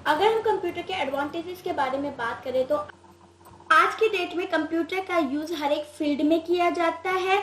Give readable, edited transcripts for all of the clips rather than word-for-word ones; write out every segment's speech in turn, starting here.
अगर हम कंप्यूटर के एडवांटेजेस के बारे में बात करें तो आज की डेट में कंप्यूटर का यूज हर एक फील्ड में किया जाता है।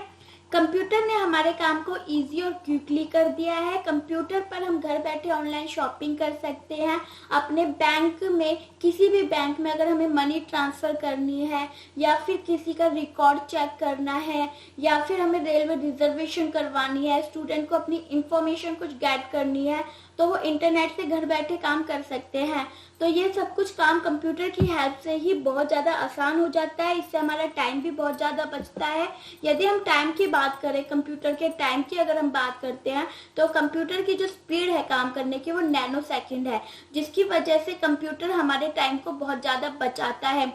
कंप्यूटर ने हमारे काम को इजी और क्विकली कर दिया है। कंप्यूटर पर हम घर बैठे ऑनलाइन शॉपिंग कर सकते हैं। अपने बैंक में, किसी भी बैंक में अगर हमें मनी ट्रांसफर करनी है या फिर किसी का रिकॉर्ड चेक करना है या फिर हमें रेलवे रिजर्वेशन करवानी है, स्टूडेंट को अपनी इंफॉर्मेशन कुछ गेट करनी है, तो वो इंटरनेट से घर बैठे काम कर सकते हैं। तो ये सब कुछ काम कंप्यूटर की हेल्प से ही बहुत ज़्यादा आसान हो जाता है। इससे हमारा टाइम भी बहुत ज़्यादा बचता है। यदि हम टाइम की बात करें, कंप्यूटर के टाइम की अगर हम बात करते हैं, तो कंप्यूटर की जो स्पीड है काम करने की वो नैनो सेकंड है, जिसकी वजह से कंप्यूटर हमारे टाइम को बहुत ज़्यादा बचाता है।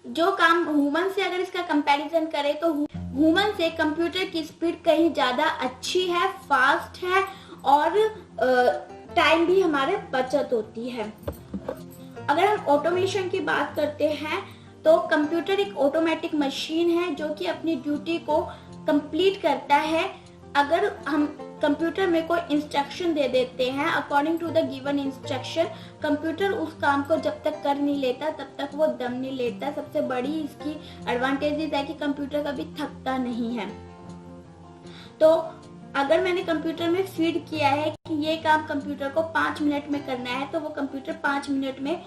जो काम ह्यूमन से अगर इसका कंपैरिजन करें तो ह्यूमन से कंप्यूटर की स्पीड कहीं ज़्यादा अच्छी है, फास्ट है और टाइम भी हमारे बचत होती है। अगर हम ऑटोमेशन की बात करते हैं तो कंप्यूटर एक ऑटोमेटिक मशीन है जो कि अपनी ड्यूटी को कंप्लीट करता है। अगर हम कंप्यूटर में कोई इंस्ट्रक्शन दे देते हैं according to the given instruction, computer उस काम को जब तक कर नहीं लेता तब तक वो दम नहीं लेता। सबसे बड़ी इसकी एडवांटेजेस है कि कंप्यूटर कभी थकता नहीं है। तो अगर मैंने कंप्यूटर में फीड किया है कि ये काम कंप्यूटर को 5 मिनट में करना है, तो वो कंप्यूटर 5 मिनट में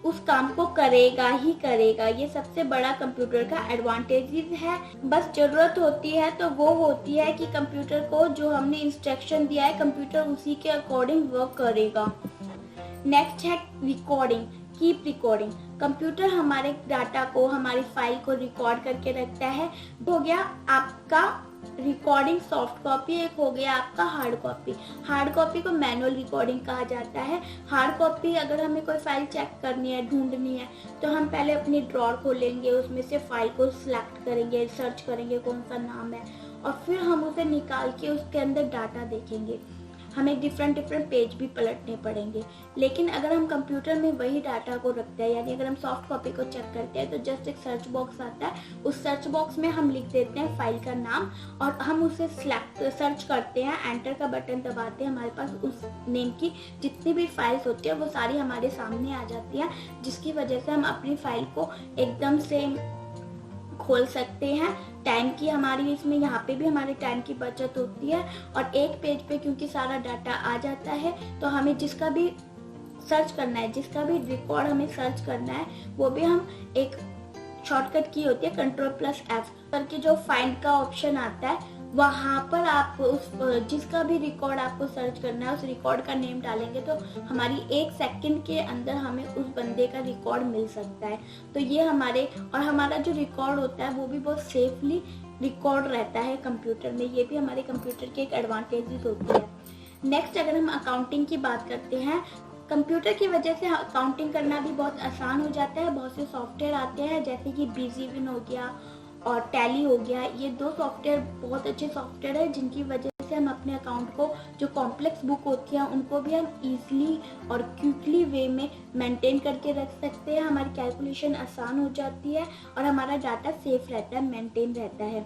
उस काम को करेगा ही करेगा। ये सबसे बड़ा कंप्यूटर का एडवांटेज है। बस जरूरत होती है तो वो होती है कि कंप्यूटर को जो हमने इंस्ट्रक्शन दिया है, कंप्यूटर उसी के अकॉर्डिंग वर्क करेगा। नेक्स्ट है रिकॉर्डिंग, कीप रिकॉर्डिंग। कंप्यूटर हमारे डाटा को, हमारी फाइल को रिकॉर्ड करके रखता है। हो गया आपका रिकॉर्डिंग सॉफ्ट कॉपी, एक हो गया आपका हार्ड कॉपी। हार्ड कॉपी को मैनुअल रिकॉर्डिंग कहा जाता है। हार्ड कॉपी अगर हमें कोई फाइल चेक करनी है, ढूंढनी है, तो हम पहले अपनी ड्रॉर खोलेंगे, उसमें से फाइल को सिलेक्ट करेंगे, सर्च करेंगे कौन सा नाम है, और फिर हम उसे निकाल के उसके अंदर डाटा देखेंगे। हमें डिफरेंट पेज भी पलटने पड़ेंगे। लेकिन अगर हम कंप्यूटर में वही डाटा को रखते हैं, यानी अगर हम सॉफ्ट कॉपी को चेक करते हैं, तो जस्ट एक सर्च बॉक्स आता है, उस सर्च बॉक्स में हम लिख देते हैं फाइल का नाम और हम उसे सर्च करते हैं, एंटर का बटन दबाते हैं, हमारे पास उस नेम की जितनी भी फाइल्स होती है वो सारी हमारे सामने आ जाती है, जिसकी वजह से हम अपनी फाइल को एकदम से खोल सकते हैं। टाइम की हमारी इसमें यहाँ पे भी हमारे टाइम की बचत होती है। और एक पेज पे क्योंकि सारा डाटा आ जाता है, तो हमें जिसका भी सर्च करना है, जिसका भी रिकॉर्ड हमें सर्च करना है, वो भी हम एक शॉर्टकट की होती है Ctrl+F करके जो फाइंड का ऑप्शन आता है, वहाँ पर आप उस जिसका भी रिकॉर्ड आपको सर्च करना है उस रिकॉर्ड का नेम डालेंगे तो हमारी 1 सेकंड के अंदर हमें उस बंदे का रिकॉर्ड मिल सकता है। तो ये हमारा जो रिकॉर्ड होता है वो भी बहुत सेफली रिकॉर्ड रहता है कंप्यूटर में। ये भी हमारे कंप्यूटर की एक एडवांटेजेस होती है। नेक्स्ट अगर हम अकाउंटिंग की बात करते हैं, कंप्यूटर की वजह से अकाउंटिंग करना भी बहुत आसान हो जाता है। बहुत से सॉफ्टवेयर आते हैं जैसे कि बिजीविन हो गया और टैली हो गया। ये 2 सॉफ्टवेयर बहुत अच्छे सॉफ्टवेयर है जिनकी वजह से हम अपने अकाउंट को, जो कॉम्प्लेक्स बुक होती है उनको भी हम इजीली और क्विकली वे में मेंटेन करके रख सकते हैं। हमारी कैलकुलेशन आसान हो जाती है और हमारा डाटा सेफ रहता है, मेंटेन रहता है।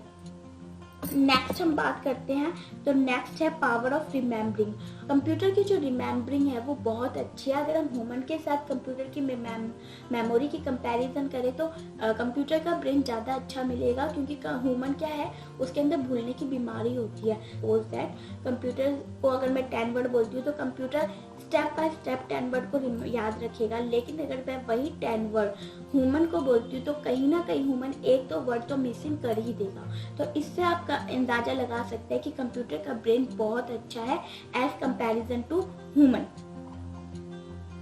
नेक्स्ट हम बात करते हैं तो नेक्स्ट है पावर ऑफ रिमेम्बरिंग। कंप्यूटर की जो रिमेम्बरिंग है वो बहुत अच्छी है। अगर हम ह्यूमन के साथ कंप्यूटर की मेमोरी की कंपैरिजन करें तो कंप्यूटर का ब्रेन ज़्यादा अच्छा मिलेगा, क्योंकि ह्यूमन क्या है, उसके अंदर भूलने की बीमारी होती है। सपोज दैट कंप्यूटर को अगर मैं 10 वर्ड बोलती हूँ तो computer step by step 10 word को याद रखेगा। लेकिन अगर मैं वही 10 वर्ड ह्यूमन को बोलती हूँ तो कहीं ना कहीं ह्यूमन 1-2 वर्ड तो मिसिंग कर ही देगा। तो इससे आपका अंदाजा लगा सकते हैं कि कंप्यूटर का ब्रेन बहुत अच्छा है as comparison to human.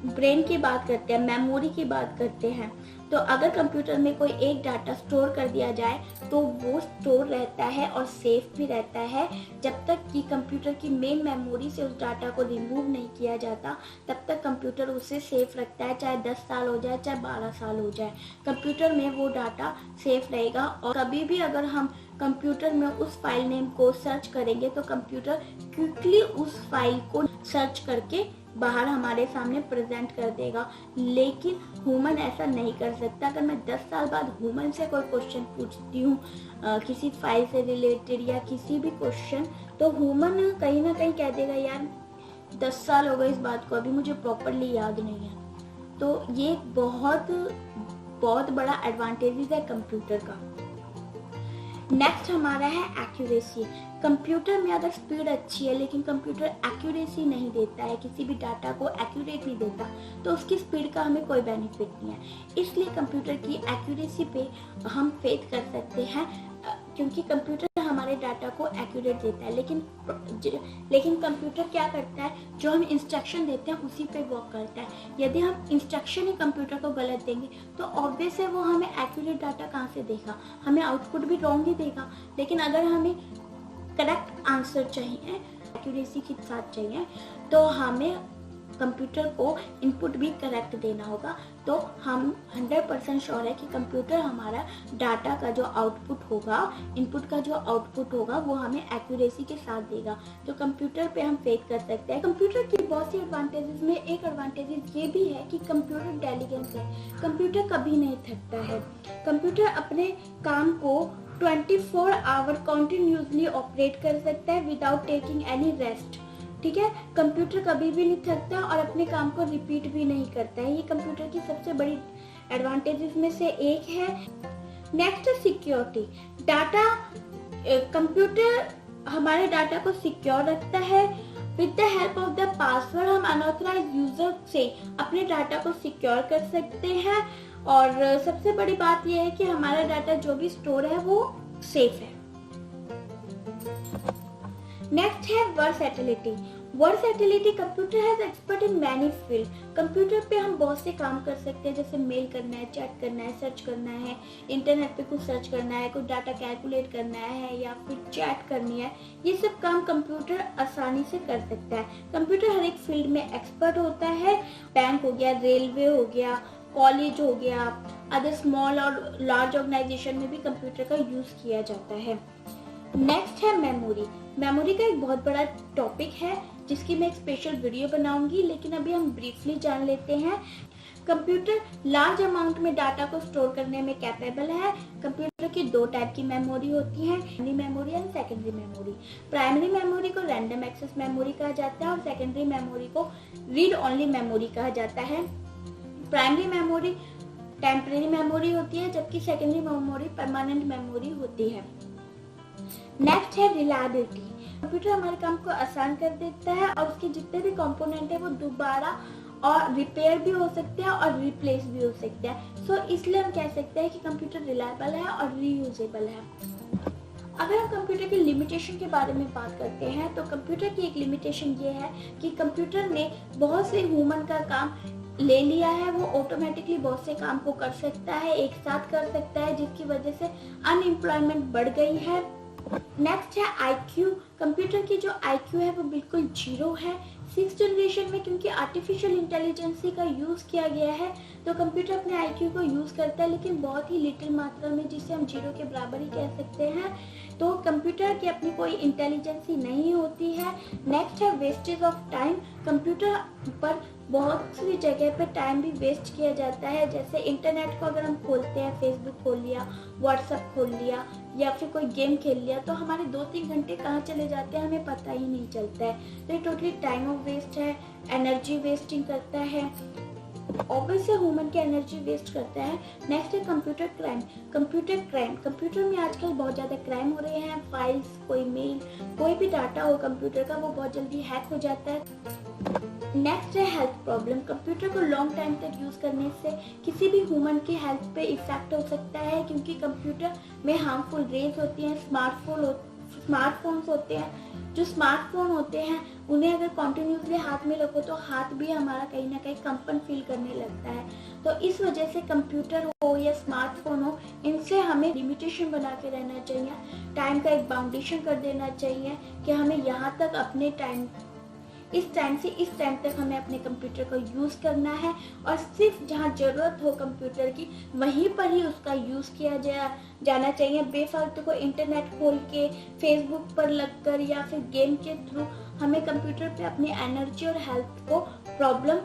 Brain की बात करते हैं, मेमोरी की बात करते हैं, तो अगर कंप्यूटर में कोई एक डाटा स्टोर कर दिया जाए तो वो स्टोर रहता है और सेफ भी रहता है। जब तक कि कंप्यूटर की मेन मेमोरी से उस डाटा को रिमूव नहीं किया जाता तब तक कंप्यूटर उसे सेफ रखता है, चाहे 10 साल हो जाए, चाहे 12 साल हो जाए, कंप्यूटर में वो डाटा सेफ रहेगा। और कभी भी अगर हम कंप्यूटर में उस फाइल नेम को सर्च करेंगे तो कंप्यूटर क्विकली उस फाइल को सर्च करके बाहर हमारे सामने प्रेजेंट कर देगा। लेकिन ह्यूमन ऐसा नहीं कर सकता। अगर मैं 10 साल बाद ह्यूमन से कोई क्वेश्चन पूछती हूँ किसी फाइल से रिलेटेड या किसी भी क्वेश्चन, तो ह्यूमन कहीं ना कहीं कह देगा यार 10 साल हो गए इस बात को, अभी मुझे प्रॉपरली याद नहीं है। तो ये बहुत बड़ा एडवांटेजेस है कंप्यूटर का। नेक्स्ट हमारा है एक्यूरेसी। कंप्यूटर में अगर स्पीड अच्छी है लेकिन कंप्यूटर एक्यूरेसी नहीं देता है, किसी भी डाटा को एक्यूरेट नहीं देता, तो उसकी स्पीड का हमें कोई बेनिफिट नहीं है। इसलिए कंप्यूटर की एक्यूरेसी पे हम फेथ कर सकते हैं, क्योंकि कंप्यूटर हमारे डाटा को एक्यूरेट देता है। लेकिन कंप्यूटर क्या करता है, जो हम इंस्ट्रक्शन देते हैं उसी पे वर्क करता है। यदि हम इंस्ट्रक्शन ही कंप्यूटर को गलत देंगे तो ऑब्वियस है वो हमें एक्यूरेट डाटा कहाँ से देगा, हमें आउटपुट भी रॉन्ग ही देगा। लेकिन अगर हमें करेक्ट आंसर चाहिए, एक्यूरेसी के साथ चाहिए, तो हमें कंप्यूटर को इनपुट भी करेक्ट देना होगा। तो हम 100% श्योर है कि कंप्यूटर हमारा डाटा का जो आउटपुट होगा, इनपुट का जो आउटपुट होगा, वो हमें एक्यूरेसी के साथ देगा। तो कंप्यूटर पे हम फेथ कर सकते हैं। कंप्यूटर की बहुत सी एडवांटेजेस में एक एडवांटेजेस ये भी है कि कंप्यूटर इंटेलिजेंस है। कंप्यूटर कभी नहीं थकता है। कंप्यूटर अपने काम को 24 आवर कॉन्टिन्यूसली ऑपरेट कर सकता है विदाउट टेकिंग एनी रेस्ट। ठीक है, कंप्यूटर कभी भी नहीं थकता और अपने काम को रिपीट भी नहीं करता है। ये कंप्यूटर की सबसे बड़ी एडवांटेजेस में से एक है। नेक्स्ट है सिक्योरिटी। डाटा, कंप्यूटर हमारे डाटा को सिक्योर रखता है। With the help of the password हम अनऑथराइज्ड यूजर से अपने डाटा को सिक्योर कर सकते हैं। और सबसे बड़ी बात यह है कि हमारा डाटा जो भी स्टोर है वो सेफ है। नेक्स्ट है versatility. Versatility, computer has expert in many field. Computer पे हम बहुत से काम कर सकते हैं, जैसे मेल करना है, चैट करना है, सर्च करना है, इंटरनेट पे कुछ सर्च करना है, कुछ डाटा कैलकुलेट करना है या फिर चैट करनी है। ये सब काम कंप्यूटर आसानी से कर सकता है। कंप्यूटर हर एक फील्ड में एक्सपर्ट होता है। बैंक हो गया, रेलवे हो गया, कॉलेज हो गया, अदर स्मॉल और लार्ज ऑर्गेनाइजेशन में भी कंप्यूटर का यूज किया जाता है। नेक्स्ट है मेमोरी। मेमोरी का एक बहुत बड़ा टॉपिक है जिसकी मैं एक स्पेशल वीडियो बनाऊंगी, लेकिन अभी हम ब्रीफली जान लेते हैं। कंप्यूटर लार्ज अमाउंट में डाटा को स्टोर करने में कैपेबल है। कंप्यूटर की 2 टाइप की मेमोरी होती है, primary memory and secondary memory. Primary memory को रैंडम एक्सेस मेमोरी कहा जाता है और सेकेंडरी मेमोरी को रीड ओनली मेमोरी कहा जाता है। प्राइमरी मेमोरी टेम्परेरी मेमोरी होती है, जबकि सेकेंडरी मेमोरी परमानेंट मेमोरी होती है। नेक्स्ट है रिलायबिलिटी। कंप्यूटर हमारे काम को आसान कर देता है और उसके जितने भी कंपोनेंट है वो दोबारा और रिपेयर भी हो सकते हैं और रिप्लेस भी हो सकते हैं। सो इसलिए हम कह सकते हैं कि कंप्यूटर रिलायबल है और रीयूजेबल है। अगर हम कंप्यूटर की लिमिटेशन के बारे में बात करते हैं तो कंप्यूटर की एक लिमिटेशन ये है कि कंप्यूटर ने बहुत से ह्यूमन का काम ले लिया है। वो ऑटोमेटिकली बहुत से काम को कर सकता है, एक साथ कर सकता है, जिसकी वजह से अनएम्प्लॉयमेंट बढ़ गई है। नेक्स्ट है आईक्यू। कंप्यूटर की जो आईक्यू है वो बिल्कुल 0 है। 6th जनरेशन में क्योंकि आर्टिफिशियल इंटेलिजेंस का यूज किया गया है तो कंप्यूटर अपने आईक्यू को यूज करता है, लेकिन बहुत ही लिटिल मात्रा में, जिसे हम 0 के बराबर ही कह सकते हैं। तो कंप्यूटर की अपनी कोई इंटेलिजेंसी नहीं होती है। नेक्स्ट है वेस्टेज ऑफ टाइम। कंप्यूटर पर बहुत सी जगह पे टाइम भी वेस्ट किया जाता है, जैसे इंटरनेट को अगर हम खोलते हैं, फेसबुक खोल लिया, व्हाट्सएप खोल लिया या फिर कोई गेम खेल लिया, तो हमारे 2-3 घंटे कहाँ चले जाते हैं हमें पता ही नहीं चलता है। तो ये टोटली टाइम ऑफ वेस्ट है, एनर्जी वेस्टिंग करता है, ऑब्वियसली ह्यूमन की एनर्जी वेस्ट करता है। नेक्स्ट है कंप्यूटर क्राइम। कंप्यूटर में आजकल बहुत ज़्यादा क्राइम हो रहे हैं। फाइल्स, कोई मेल, कोई भी डाटा हो कंप्यूटर का वो बहुत जल्दी हैक हो जाता है। नेक्स्ट है हेल्थ प्रॉब्लम। कंप्यूटर को लॉन्ग टाइम तक यूज करने से किसी भी ह्यूमन की हेल्थ पे इफेक्ट हो सकता है, क्योंकि कंप्यूटर में हार्मफुल रेज होती हैं। स्मार्टफोन्स होते हैं, जो स्मार्टफोन होते हैं उन्हें अगर कॉन्टिन्यूसली हाथ में रखो तो हाथ भी हमारा कहीं ना कहीं कंपन फील करने लगता है। तो इस वजह से कंप्यूटर हो या स्मार्टफोन हो, इनसे हमें लिमिटेशन बना के रहना चाहिए। टाइम का एक बाउंडेशन कर देना चाहिए कि हमें यहाँ तक अपने इस टाइम से इस टाइम तक हमें अपने कंप्यूटर को यूज़ करना है, और सिर्फ जहाँ ज़रूरत हो कंप्यूटर की वहीं पर ही उसका यूज़ किया जाना चाहिए। बेफालतू को इंटरनेट खोल के, फेसबुक पर लगकर या फिर गेम के थ्रू हमें कंप्यूटर पे अपनी एनर्जी और हेल्थ को प्रॉब्लम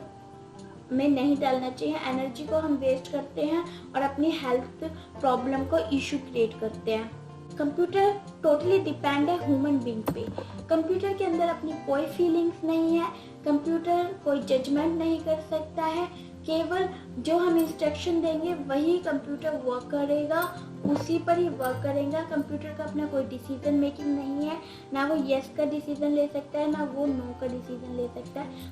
में नहीं डालना चाहिए। एनर्जी को हम वेस्ट करते हैं और अपनी हेल्थ प्रॉब्लम को इशू क्रिएट करते हैं। कंप्यूटर टोटली डिपेंड है ह्यूमन बीइंग पे। कंप्यूटर के अंदर अपनी कोई फीलिंग्स नहीं है, कंप्यूटर कोई जजमेंट नहीं कर सकता है, केवल जो हम इंस्ट्रक्शन देंगे वही कंप्यूटर वर्क करेगा, उसी पर ही वर्क करेगा। कंप्यूटर का अपना कोई डिसीजन मेकिंग नहीं है, ना वो यस का डिसीजन ले सकता है, ना वो नो का डिसीजन ले सकता है।